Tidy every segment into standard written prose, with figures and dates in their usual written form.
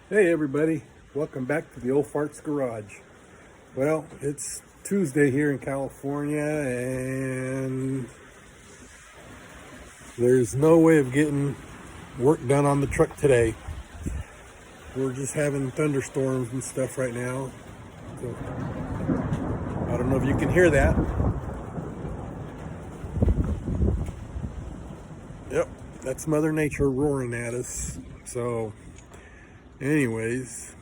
Hey everybody, welcome back to the Old Farts Garage. Well, it's Tuesday here in California and there's no way of getting work done on the truck today. We're just having thunderstorms and stuff right now. So I don't know if you can hear that. Yep, that's Mother Nature roaring at us. So anyways,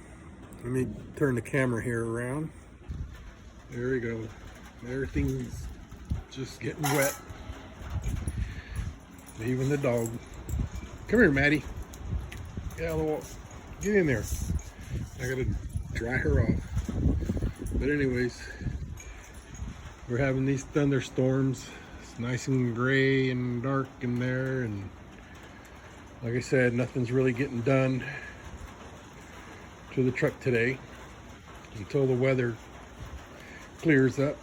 let me turn the camera here around. There we go. Everything's just getting wet. Even the dog. Come here, Maddie. Get out of the wall. Get in there. I gotta dry her off. But anyways, we're having these thunderstorms. It's nice and gray and dark in there, and like I said, nothing's really getting done to the truck today until the weather clears up.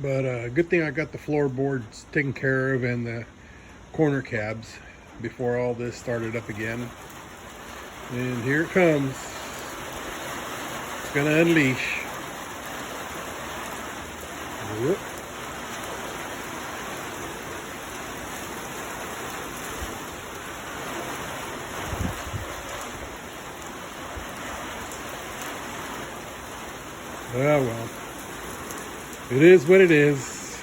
But good thing I got the floorboards taken care of and the corner cabs before all this started up again. And here it comes. It's gonna unleash. Whoop. Oh well, it is what it is.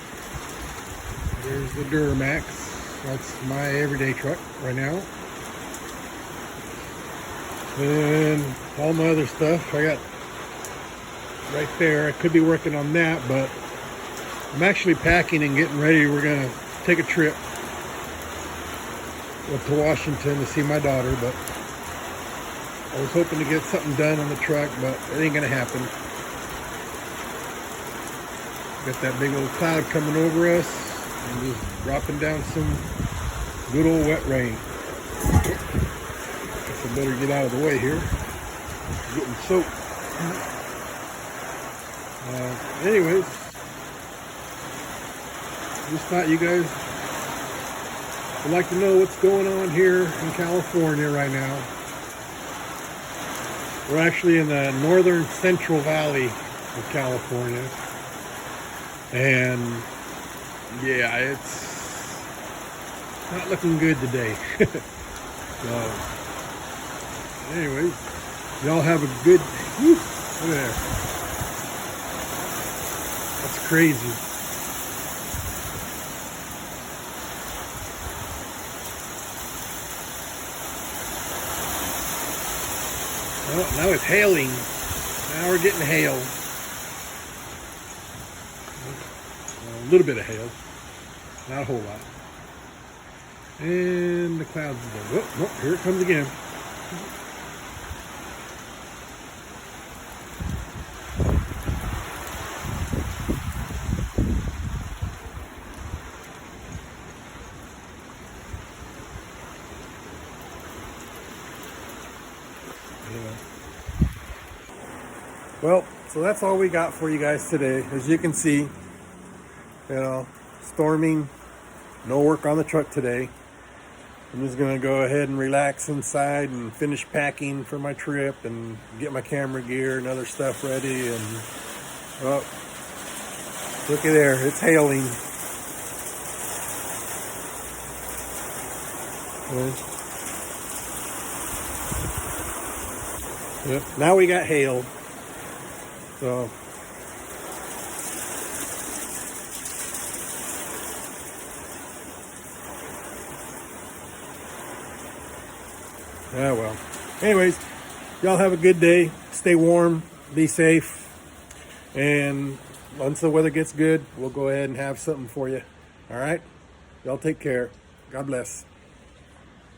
There's the Duramax. That's my everyday truck right now. And all my other stuff I got right there. I could be working on that, but I'm actually packing and getting ready. We're gonna take a trip up to Washington to see my daughter, but I was hoping to get something done on the truck, but it ain't gonna happen. Got that big old cloud coming over us and just dropping down some good old wet rain. Guess I better get out of the way here. I'm getting soaked. Anyways, just thought you guys would like to know what's going on here in California right now. We're actually in the northern central valley of California. And yeah, it's not looking good today. So anyways, y'all have a good, whew, look at there. That's crazy. Well, now it's hailing. Now we're getting hail. A little bit of hail, not a whole lot. And the clouds are going. Oh, here it comes again. Anyway. Well, so that's all we got for you guys today. As you can see, storming, no work on the truck today. I'm just gonna go ahead and relax inside and finish packing for my trip and get my camera gear and other stuff ready. And oh, looky there, it's hailing. Yep, now we got hail. So yeah, well, anyways, y'all have a good day. Stay warm, be safe, and once the weather gets good, we'll go ahead and have something for you. All right, y'all take care. God bless.